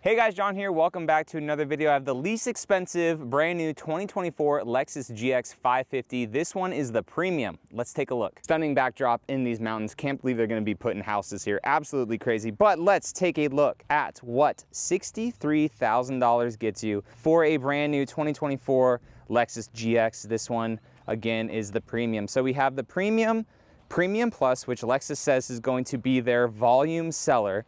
Hey guys, John here. Welcome back to another video. I have the least expensive brand new 2024 Lexus GX550. This one is the Premium. Let's take a look. Stunning backdrop in these mountains. Can't believe they're going to be putting houses here. Absolutely crazy. But let's take a look at what $63,000 gets you for a brand new 2024 Lexus GX. This one again is the Premium. So we have the Premium Plus, which Lexus says is going to be their volume seller.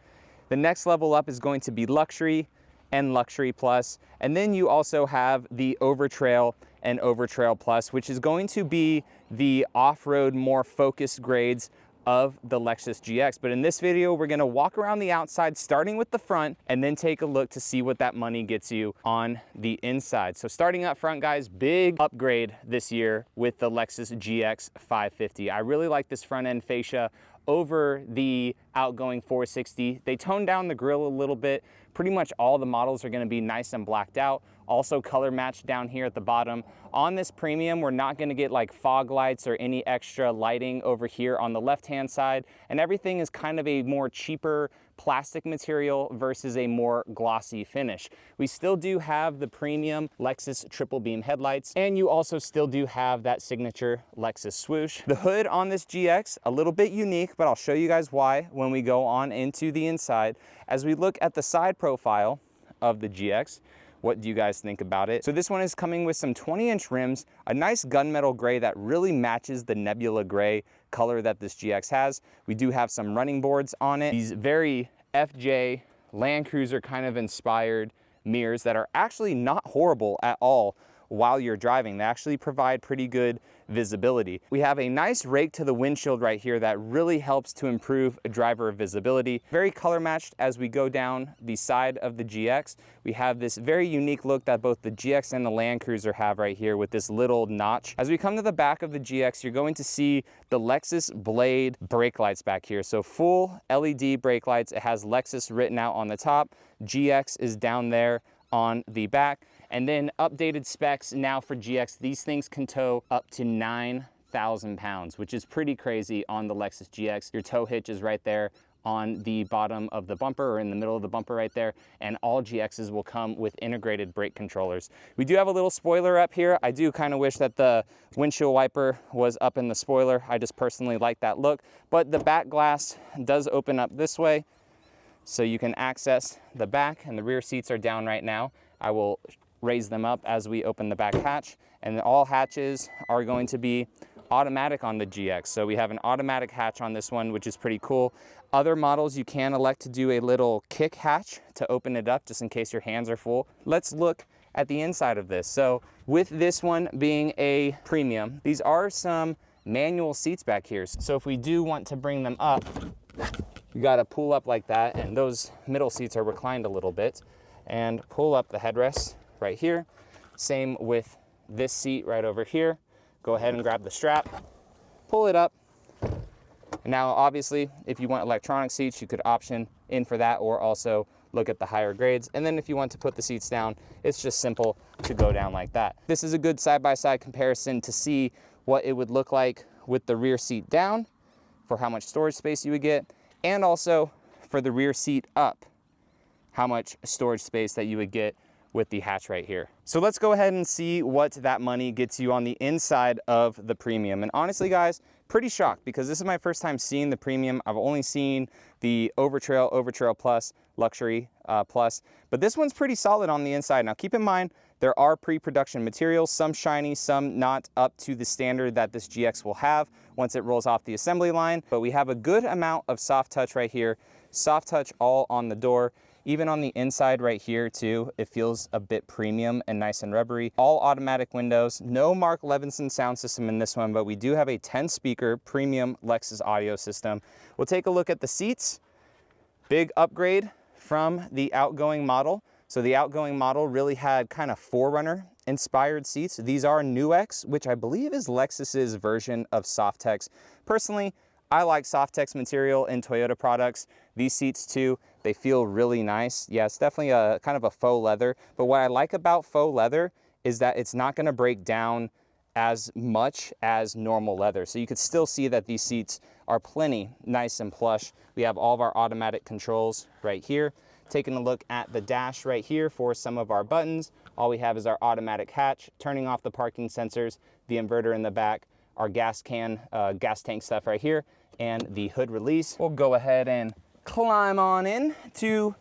The next level up is going to be Luxury and Luxury Plus. And then you also have the Overtrail and Overtrail Plus, which is going to be the off-road, more focused grades of the Lexus GX. But in this video, we're gonna walk around the outside, starting with the front, and then take a look to see what that money gets you on the inside. So starting up front, guys, big upgrade this year with the Lexus GX550. I really like this front end fascia over the outgoing 460. They toned down the grille a little bit. Pretty much all the models are going to be nice and blacked out. Also color matched down here at the bottom. On this Premium, we're not going to get like fog lights or any extra lighting over here on the left-hand side. And everything is kind of a more cheaper plastic material versus a more glossy finish. We still do have the Premium Lexus triple beam headlights, and you also still do have that signature Lexus swoosh. The hood on this GX, a little bit unique, but I'll show you guys why when we go on into the inside. As we look at the side profile of the GX, what do you guys think about it? So this one is coming with some 20-inch rims, a nice gunmetal gray that really matches the nebula gray color that this GX has. We do have some running boards on it. These very FJ Land Cruiser kind of inspired mirrors that are actually not horrible at all while you're driving. They actually provide pretty good visibility. We have a nice rake to the windshield right here that really helps to improve driver visibility. Very color matched as we go down the side of the GX. We have this very unique look that both the GX and the Land Cruiser have right here with this little notch. As we come to the back of the GX, you're going to see the Lexus Blade brake lights back here. So full LED brake lights. It has Lexus written out on the top. GX is down there on the back. And then updated specs now for GX. These things can tow up to 9,000 pounds, which is pretty crazy on the Lexus GX. Your tow hitch is right there on the bottom of the bumper or in the middle of the bumper right there. And all GXs will come with integrated brake controllers. We do have a little spoiler up here. I do kind of wish that the windshield wiper was up in the spoiler. I just personally like that look. But the back glass does open up this way, so you can access the back, and the rear seats are down right now. I will raise them up as we open the back hatch, and all hatches are going to be automatic on the GX. So we have an automatic hatch on this one, which is pretty cool. Other models, you can elect to do a little kick hatch to open it up just in case your hands are full. Let's look at the inside of this. So with this one being a Premium, these are some manual seats back here. So if we do want to bring them up, you got to pull up like that, and those middle seats are reclined a little bit, and pull up the headrest right here. Same with this seat right over here. Go ahead and grab the strap, pull it up. Now, obviously, if you want electronic seats, you could option in for that, or also look at the higher grades. And then if you want to put the seats down, it's just simple to go down like that. This is a good side-by-side comparison to see what it would look like with the rear seat down, for how much storage space you would get, and also for the rear seat up, how much storage space that you would get with the hatch right here. So let's go ahead and see what that money gets you on the inside of the Premium. And honestly, guys, pretty shocked, because this is my first time seeing the Premium. I've only seen the Overtrail, Overtrail Plus, Luxury Plus, but this one's pretty solid on the inside. Now keep in mind, there are pre-production materials, some shiny, some not up to the standard that this GX will have once it rolls off the assembly line. But we have a good amount of soft touch right here, soft touch all on the door. Even on the inside right here too, it feels a bit premium and nice and rubbery. All automatic windows, no Mark Levinson sound system in this one, but we do have a 10-speaker premium Lexus audio system. We'll take a look at the seats. Big upgrade from the outgoing model. So the outgoing model really had kind of Forerunner inspired seats. These are NUX, which I believe is Lexus's version of Softex. Personally, I like Softex material in Toyota products. These seats too, they feel really nice. Yeah, it's definitely a kind of a faux leather, but what I like about faux leather is that it's not gonna break down as much as normal leather. So you could still see that these seats are plenty nice and plush. We have all of our automatic controls right here. Taking a look at the dash right here for some of our buttons. All we have is our automatic hatch, turning off the parking sensors, the inverter in the back, our gas can, gas tank stuff right here, and the hood release. We'll go ahead and climb on in to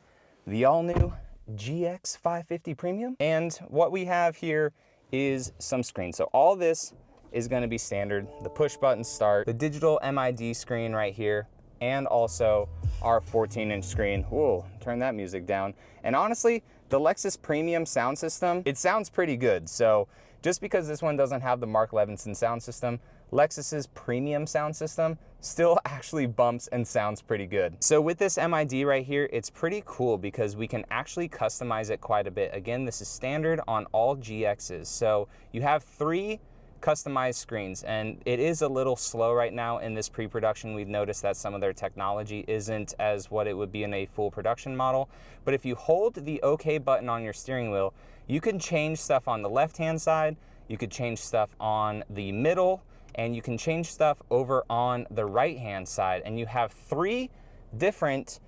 the all-new GX550 Premium. And what we have here is some screen. So all this is going to be standard. The push button start, the digital MID screen right here, and also our 14-inch screen. Whoa, turn that music down. And honestly, the Lexus Premium sound system, it sounds pretty good. So just because this one doesn't have the Mark Levinson sound system, Lexus's Premium sound system still actually bumps and sounds pretty good. So with this MID right here, it's pretty cool because we can actually customize it quite a bit. Again, this is standard on all GXs. So you have 3 customized screens, and it is a little slow right now in this pre-production. We've noticed that some of their technology isn't as what it would be in a full production model. But if you hold the OK button on your steering wheel, you can change stuff on the left-hand side, you could change stuff on the middle, and you can change stuff over on the right-hand side. And you have 3 different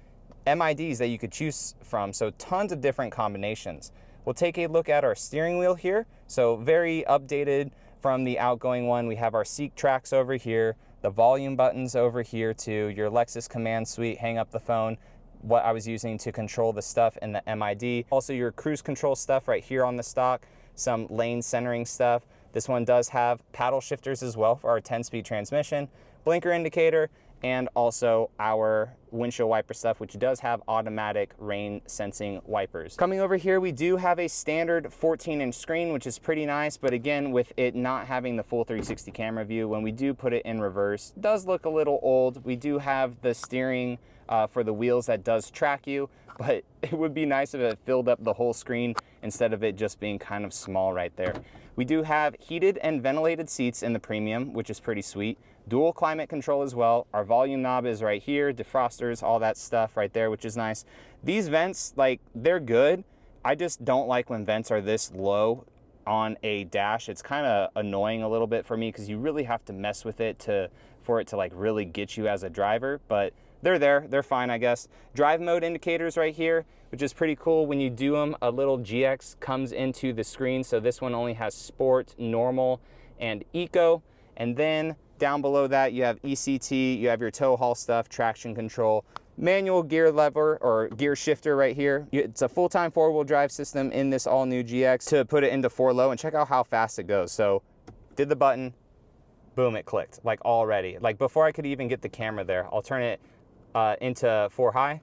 MIDs that you could choose from, so tons of different combinations. We'll take a look at our steering wheel here. So very updated from the outgoing one. We have our seat tracks over here, the volume buttons over here too, your Lexus command suite, hang up the phone, what I was using to control the stuff in the MID. Also your cruise control stuff right here on the stock, some lane centering stuff. This one does have paddle shifters as well for our 10-speed transmission, blinker indicator, and also our windshield wiper stuff, which does have automatic rain sensing wipers. Coming over here, we do have a standard 14-inch screen, which is pretty nice, but again, with it not having the full 360 camera view, when we do put it in reverse, it does look a little old. We do have the steering for the wheels that does track you, but it would be nice if it filled up the whole screen instead of it just being kind of small right there. We do have heated and ventilated seats in the Premium, which is pretty sweet. Dual climate control as well. Our volume knob is right here, defrosters, all that stuff right there, which is nice. These vents, like, they're good. I just don't like when vents are this low on a dash. It's kind of annoying a little bit for me because you really have to mess with it for it to like really get you as a driver, but they're there, they're fine, I guess. Drive mode indicators right here, which is pretty cool. When you do them, a little GX comes into the screen. So this one only has sport, normal, and eco. And then down below that, you have ECT, you have your tow haul stuff, traction control, manual gear lever or gear shifter right here. It's a full-time 4-wheel drive system in this all-new GX to put it into 4 low, and check out how fast it goes. So did the button, boom, it clicked, like already. Like before I could even get the camera there, I'll turn it into 4 high.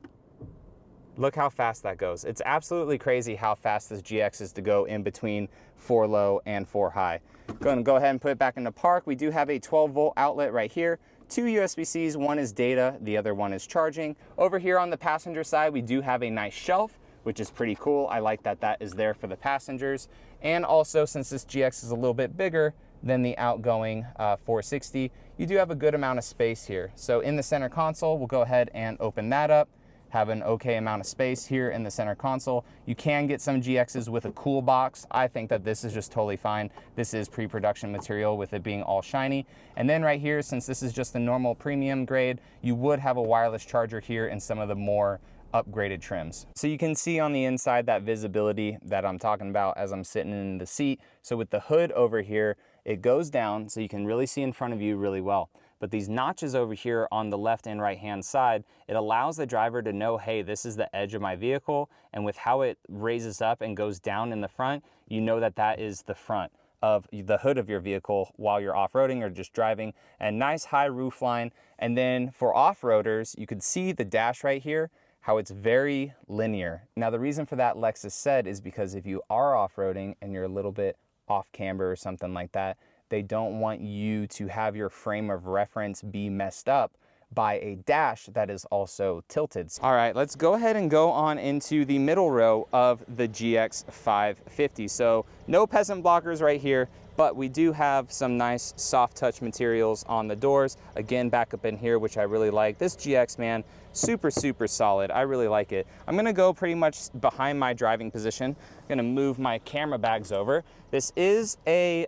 Look how fast that goes. It's absolutely crazy how fast this GX is to go in between 4 low and 4 high. Going to go ahead and put it back into park. We do have a 12-volt outlet right here. 2 USB-Cs, one is data, the other one is charging. Over here on the passenger side, we do have a nice shelf, which is pretty cool. I like that that is there for the passengers. And also, since this GX is a little bit bigger than the outgoing 460, you do have a good amount of space here. So in the center console, we'll go ahead and open that up. Have an okay amount of space here in the center console. You can get some GXs with a cool box. I think that this is just totally fine. This is pre-production material with it being all shiny. And then right here, since this is just the normal premium grade, you would have a wireless charger here in some of the more upgraded trims. So you can see on the inside that visibility that I'm talking about as I'm sitting in the seat. So with the hood over here, it goes down so you can really see in front of you really well. But these notches over here on the left and right hand side, it allows the driver to know, hey, this is the edge of my vehicle. And with how it raises up and goes down in the front, you know that that is the front of the hood of your vehicle while you're off-roading or just driving. And nice high roof line. And then for off-roaders, you could see the dash right here, how it's very linear. Now the reason for that, Lexus said, is because if you are off-roading and you're a little bit off camber or something like that, they don't want you to have your frame of reference be messed up by a dash that is also tilted. All right, let's go ahead and go on into the middle row of the GX550. So no peasant blockers right here, but we do have some nice soft touch materials on the doors. Again, back up in here, which I really like. This GX, man, super, super solid. I really like it. I'm gonna go pretty much behind my driving position. I'm gonna move my camera bags over. This is a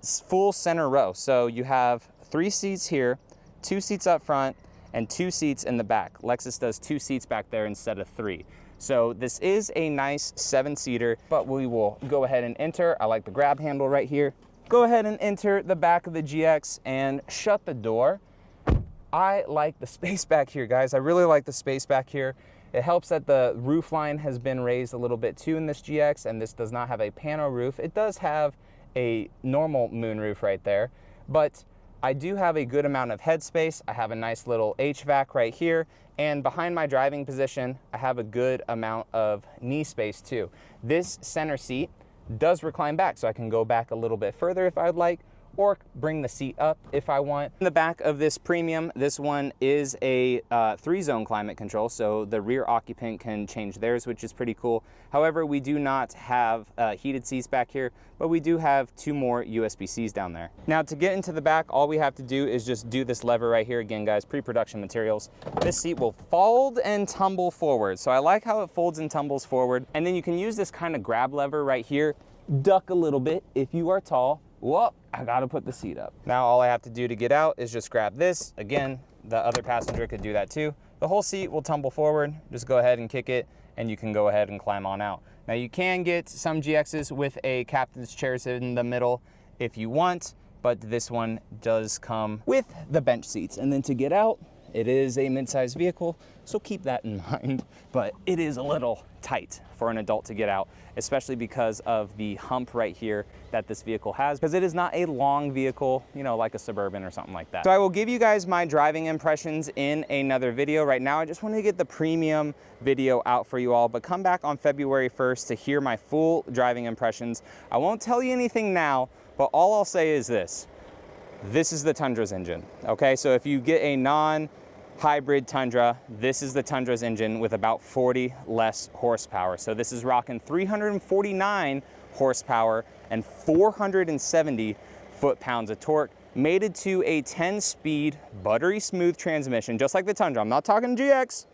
full center row. So you have 3 seats here, 2 seats up front, and 2 seats in the back. Lexus does 2 seats back there instead of 3. So this is a nice 7-seater, but we will go ahead and enter. I like the grab handle right here. Go ahead and enter the back of the GX and shut the door. I like the space back here, guys. I really like the space back here. It helps that the roof line has been raised a little bit too in this GX, and this does not have a pano roof. It does have a normal moonroof right there, but I do have a good amount of headspace. I have a nice little HVAC right here, and behind my driving position, I have a good amount of knee space too. This center seat does recline back, so I can go back a little bit further if I'd like, or bring the seat up if I want. In the back of this Premium, this one is a 3-zone climate control, so the rear occupant can change theirs, which is pretty cool. However, we do not have heated seats back here, but we do have 2 more USB-Cs down there. Now, to get into the back, all we have to do is just do this lever right here. Again, guys, pre-production materials. This seat will fold and tumble forward. So I like how it folds and tumbles forward. And then you can use this kind of grab lever right here, duck a little bit if you are tall. Whoa, I gotta put the seat up. Now all I have to do to get out is just grab this. Again, the other passenger could do that too. The whole seat will tumble forward. Just go ahead and kick it and you can go ahead and climb on out. Now you can get some GXs with a captain's chairs in the middle if you want, but this one does come with the bench seats. And then to get out, it is a mid-sized vehicle, so keep that in mind, but it is a little tight for an adult to get out, especially because of the hump right here that this vehicle has, because it is not a long vehicle, you know, like a Suburban or something like that. So I will give you guys my driving impressions in another video. Right now, I just wanted to get the Premium video out for you all, but come back on February 1st to hear my full driving impressions. I won't tell you anything now, but all I'll say is this. This is the Tundra's engine, okay? So if you get a non-hybrid Tundra, this is the Tundra's engine with about 40 less horsepower. So this is rocking 349 horsepower and 470 foot-pounds of torque, mated to a 10-speed buttery smooth transmission, just like the Tundra. I'm not talking GX.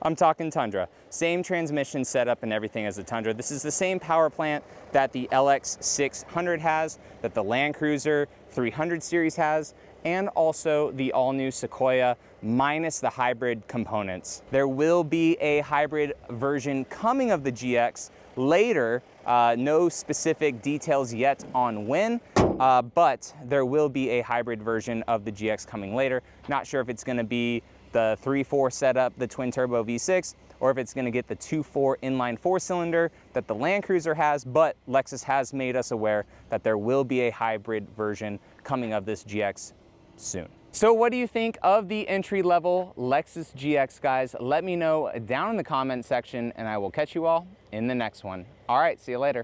I'm talking Tundra. Same transmission setup and everything as the Tundra. This is the same power plant that the LX 600 has, that the Land Cruiser 300 series has, and also the all-new Sequoia minus the hybrid components. There will be a hybrid version coming of the GX later. No specific details yet on when, but there will be a hybrid version of the GX coming later. Not sure if it's gonna be the 3.4 setup, the twin turbo V6, or if it's gonna get the 2.4 inline 4-cylinder that the Land Cruiser has, but Lexus has made us aware that there will be a hybrid version coming of this GX soon. So what do you think of the entry-level Lexus GX, guys? Let me know down in the comment section, and I will catch you all in the next one. All right, see you later.